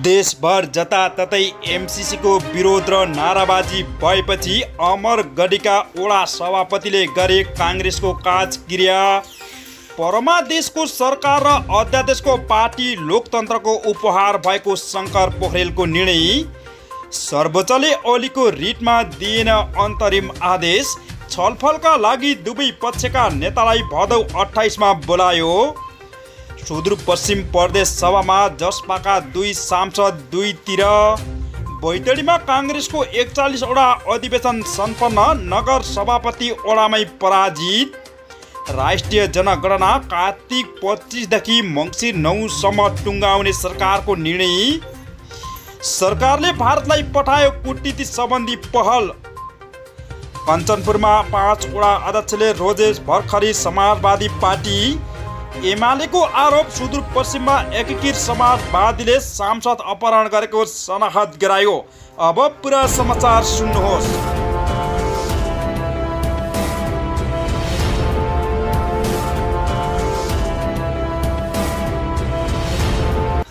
देशभर जताततै एमसीसीको विरोध र नाराबाजी भएपछि अमरगढीका वडा सभापतिले गरे काङ्ग्रेसको काजक्रिया। परमादेशको सरकार र अध्यादेशको पार्टी लोकतन्त्रको उपहार भएको शङ्कर पोखरेलको निर्णय। सर्वोच्चले ओलीको रिटमा दिएन अन्तरिम आदेश। छलफलका लागि दुवै पक्षका नेतालाई भदौ 28 मा बोलायो। सुदूरपश्चिम प्रदेश सभामा जसपाका 2 सांसद 2तिर। बैतडीमा काङ्ग्रेसको 41 वटा अधिवेशन सम्पन्न। नगर सभापति वडामै पराजित। राष्ट्रिय जनगणना कार्तिक 25 देखि मङ्सिर 9 सम्म टुङ्गाउने सरकारको निर्णय। सरकारले भारतलाई पठायो कूटनीति सम्बन्धी पहल। कञ्चनपुरमा 5 वडा अध्यक्षले रोजे भर्खरी समाजवादी पार्टी। एमालेको आरोप सुदूरपश्चिममा एकीकृत समाजवादीले सांसद अपहरण गरेको सनाखत गरायो। अब पुरा समाचार सुन्नुहोस्।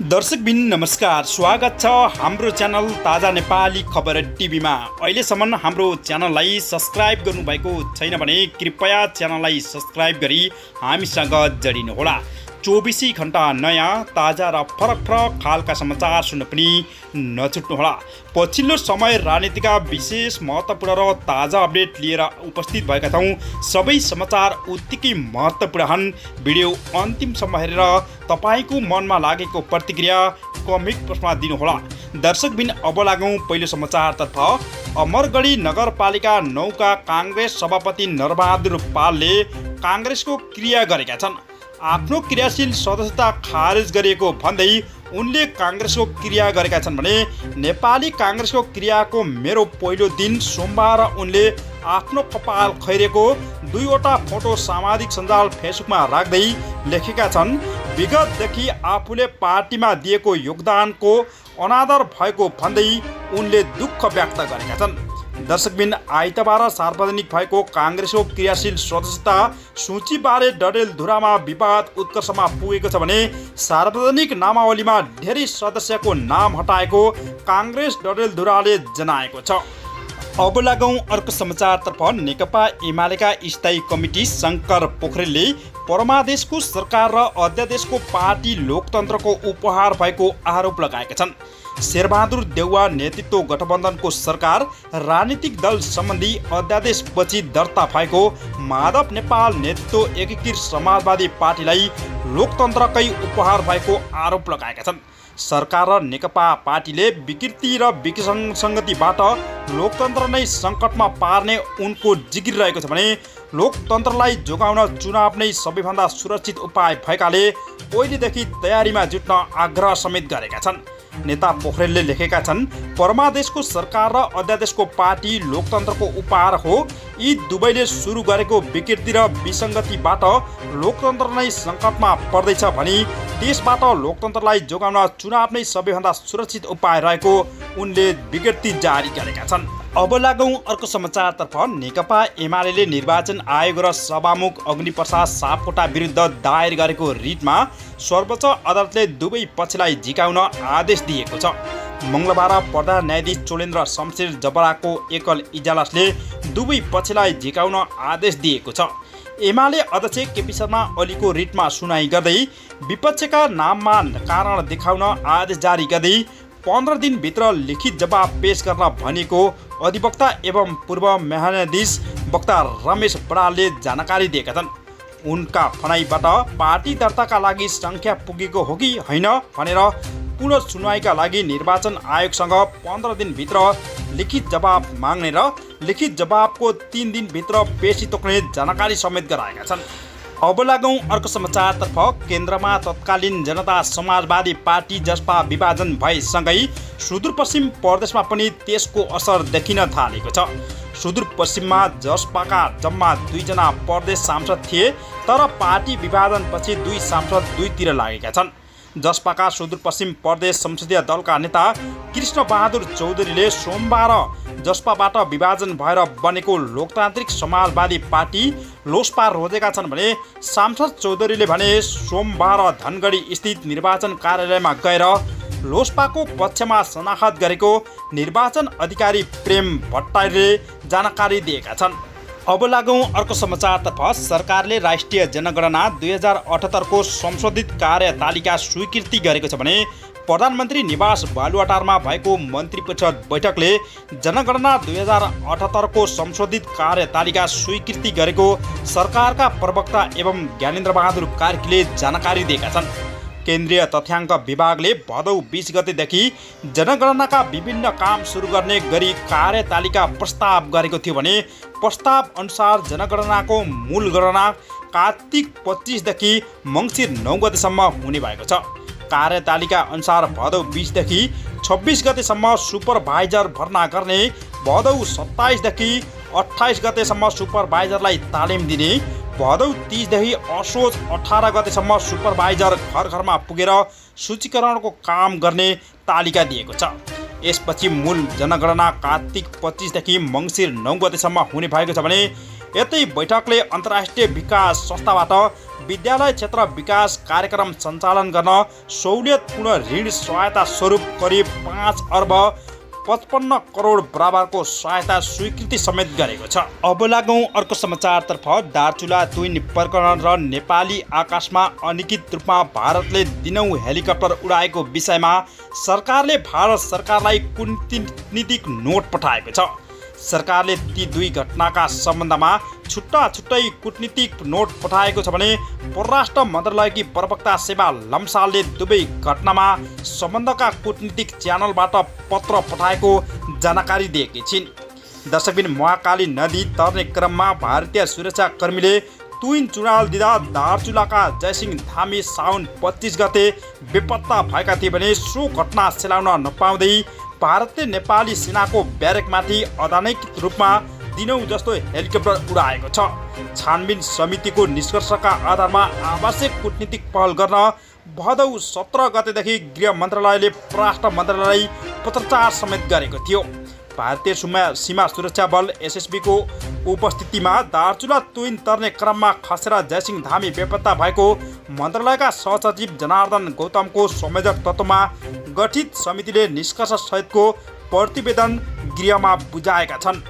दर्शकबिन नमस्कार, स्वागत छ हाम्रो च्यानल ताजा नेपाली खबर टिभीमा। अहिलेसम्म हाम्रो च्यानललाई सब्स्क्राइब गर्नुभएको छैन भने कृपया च्यानललाई सब्स्क्राइब गरी हामीसँग जोडिनुहोला। 24 घण्टा नयाँ ताजा र फरक खालका समाचार सुन्न पनि नछुट्नुहोला। पछिल्लो समय राजनीतिका विशेष महत्त्वपूर्ण र ताजा अपडेट लिएर उपस्थित भएका छौँ। सबै समाचार उत्तिकै महत्त्वपूर्ण हुन्। भिडियो अन्तिमसम्म हेरेर तपाईँको मनमा लागेको प्रतिक्रिया कमेन्ट बक्समा दिनुहोला। दर्शकबिन अब लागौँ पहिलो समाचारतर्फ। अमरगढी नगरपालिका 9 का काङ्ग्रेस सभापति नरबहादुर पालले काङ्ग्रेसको क्रिया गरेका छन्। आफ्नो क्रियाशील सदस्यता खारेज गरिएको भन्दै उनले काङ्ग्रेसको क्रिया गरेका छन् भने नेपाली काङ्ग्रेसको क्रियाको मेरो पहिलो दिन सोमबार उनले आफ्नो कपाल खैरेको 2 वटा फोटो सामाजिक सञ्जाल फेसबुकमा राख्दै लेखेका छन्। विगतदेखि आफूले पार्टीमा दिएको योगदानको अनादर भएको भन्दै उनले दुःख व्यक्त गरेका छन्। दर्शकबिन आइतबार सार्वजनिक भएको काङ्ग्रेसको क्रियाशील सदस्यता सूचीबारे डडेलधुरामा विवाद उत्कर्षमा पुगेको छ भने सार्वजनिक नामावलीमा धेरै सदस्यको नाम हटाएको काङ्ग्रेस डडेलधुराले जनाएको छ। अब लागौँ अर्को समाचारतर्फ। नेकपा एमालेका स्थायी कमिटी शङ्कर पोखरेलले परमादेशको सरकार र अध्यादेशको पार्टी लोकतन्त्रको उपहार भएको आरोप लगाएका छन्। शेरबहादुर देउवा नेतृत्व गठबन्धनको सरकार राजनीतिक दल सम्बन्धी अध्यादेशपछि दर्ता भएको माधव नेपाल नेतृत्व एकीकृत समाजवादी पार्टीलाई लोकतन्त्रकै उपहार भएको आरोप लगाएका छन्। सरकार र नेकपा पार्टीले विकृति र विसङ्गतिबाट लोकतन्त्र नै सङ्कटमा पार्ने उनको जिकिर रहेको छ भने लोकतन्त्रलाई जोगाउन चुनाव नै सबैभन्दा सुरक्षित उपाय भएकाले पहिलेदेखि तयारीमा जुट्न आग्रह समेत गरेका छन्। नेता पोखरेलले लेखेका छन्, परमादेशको सरकार र अध्यादेशको पार्टी लोकतन्त्रको उपहार हो। यी दुवैले सुरु गरेको विकृति र विसङ्गतिबाट लोकतन्त्र नै सङ्कटमा पर्दैछ भनी त्यसबाट लोकतन्त्रलाई जोगाउन चुनाव नै सबैभन्दा सुरक्षित उपाय रहेको उनले विज्ञप्ति जारी गरेका छन्। अब लागौँ अर्को समाचारतर्फ। नेकपा एमाले निर्वाचन आयोग र सभामुख अग्निप्रसाद सापकोटा विरुद्ध दायर गरेको रिटमा सर्वोच्च अदालतले दुवै पक्षलाई झिकाउन आदेश दिएको छ। मङ्गलबार प्रधान न्यायाधीश चोलेन्द्र शमशेर जबराको एकल इजलासले दुवै पक्षलाई झिकाउन आदेश दिएको छ। एमाले अध्यक्ष केपी शर्मा ओलीको रिटमा सुनाइ गर्दै विपक्षका नाममा कारण देखाउन आदेश जारी गर्दै 15 दिनभित्र लिखित जवाब पेश गर्न भनेको अधिवक्ता एवं पूर्व महान्यायाधीश वक्ता रमेश बरालले जानकारी दिएका छन्। उनका भनाइबाट पार्टी दर्ताका लागि सङ्ख्या पुगेको हो कि होइन भनेर पुनः सुनवाईका लागि निर्वाचन आयोगसँग 15 दिनभित्र लिखित जवाब माग्ने र लिखित जवाबको 3 दिनभित्र पेशी तोक्ने जानकारी समेत गराएका छन्। अब लागौँ अर्को समाचारतर्फ। केन्द्रमा तत्कालीन जनता समाजवादी पार्टी जसपा विभाजन भएसँगै सुदूरपश्चिम प्रदेशमा पनि त्यसको असर देखिन थालेको छ। सुदूरपश्चिममा जसपाका जम्मा 2 जना प्रदेश सांसद थिए, तर पार्टी विभाजनपछि 2 सांसद 2तिर लागेका छन्। जसपाका सुदूरपश्चिम प्रदेश संसदीय दलका नेता कृष्णबहादुर चौधरीले सोमबार जसपाबाट विभाजन भएर बनेको लोकतान्त्रिक समाजवादी पार्टी लोसपा रोजेका छन् भने सांसद चौधरीले भने सोमबार धनगढी स्थित निर्वाचन कार्यालयमा गएर लोसपाको पक्षमा शनाखत गरेको निर्वाचन अधिकारी प्रेम भट्टराईले जानकारी दिएका छन्। अब लागौँ अर्को समाचारतर्फ। सरकारले राष्ट्रिय जनगणना 2078 को संशोधित कार्यतालिका स्वीकृति गरेको छ भने प्रधानमन्त्री निवास बालुवाटारमा भएको मन्त्री परिषद बैठकले जनगणना 2078 को संशोधित कार्यतालिका स्वीकृति गरेको सरकारका प्रवक्ता एवं ज्ञानेन्द्र बहादुर कार्कीले जानकारी दिएका छन्। केन्द्रीय तथ्याङ्क विभागले भदौ 20 गतेदेखि जनगणनाका विभिन्न काम सुरु गर्ने गरी कार्यतालिका प्रस्ताव गरेको थियो भने प्रस्ताव अनुसार जनगणनाको मूल गणना कार्तिक 25 देखि मङ्सिर 9 गतेसम्म हुने भएको छ। कार्यतालिका अनुसार भदौ 20 देखि 26 गतेसम्म सुपरभाइजर भर्ना गर्ने, भदौ 27 देखि 28 गतेसम्म सुपरभाइजरलाई तालिम दिने, भदौ 30 देखि असोज 18 गतेसम्म सुपरभाइजर घर घरमा पुगेर सूचीकरणको काम गर्ने तालिका दिएको छ। यसपछि मूल जनगणना कार्तिक 25 देखि मङ्सिर 9 गतेसम्म हुने भएको छ भने यतै बैठकले अन्तर्राष्ट्रिय विकास संस्थाबाट विद्यालय क्षेत्र विकास कार्यक्रम सञ्चालन गर्न सहुलियतपूर्ण ऋण सहायता स्वरूप करिब 5 अर्ब 55 करोड बराबरको सहायता स्वीकृति समेत गरेको छ। अब लागौँ अर्को समाचारतर्फ। दार्चुला ट्विन प्रकरण र नेपाली आकाशमा अनिश्चित रूपमा भारतले दिनौँ हेलिकप्टर उडाएको विषयमा सरकारले भारत सरकारलाई कूटनीतिक नोट पठाएको छ। सरकारले ती दुई घटनाका सम्बन्धमा छुट्टा छुट्टै कूटनीतिक नोट पठाएको छ भने परराष्ट्र मन्त्रालयकी प्रवक्ता सेवा लम्सालले दुवै घटनामा सम्बन्धका कूटनीतिक च्यानलबाट पत्र पठाएको जानकारी दिएकी छिन्। दर्शकबिन, महाकाली नदी तर्ने क्रममा भारतीय सुरक्षाकर्मीले ट्विन चुडाल दिँदा दार्चुलाका जयसिंह धामी साउन 25 गते बेपत्ता भएका थिए भने सो घटना सेलाउन नपाउँदै भारतले नेपाली सेनाको ब्यारेकमाथि अनाधिकृत रूपमा दिनौँ जस्तो हेलिकप्टर उडाएको छ। छानबिन समितिको निष्कर्षका आधारमा आवश्यक कूटनीतिक पहल गर्न भदौ 17 गतेदेखि गृह मन्त्रालयले परराष्ट्र मन्त्रालयलाई पत्रचार समेत गरेको थियो। भारतीय सीमा सुरक्षा बल एसएसबीको उपस्थितिमा दार्चुला ट्विन तर्ने क्रममा खसेर जयसिंह धामी बेपत्ता भएको मन्त्रालयका सहसचिव जनार्दन गौतमको संयोजक तत्त्वमा गठित समितिले निष्कर्ष सहितको प्रतिवेदन गृहमा बुझाएका छन्।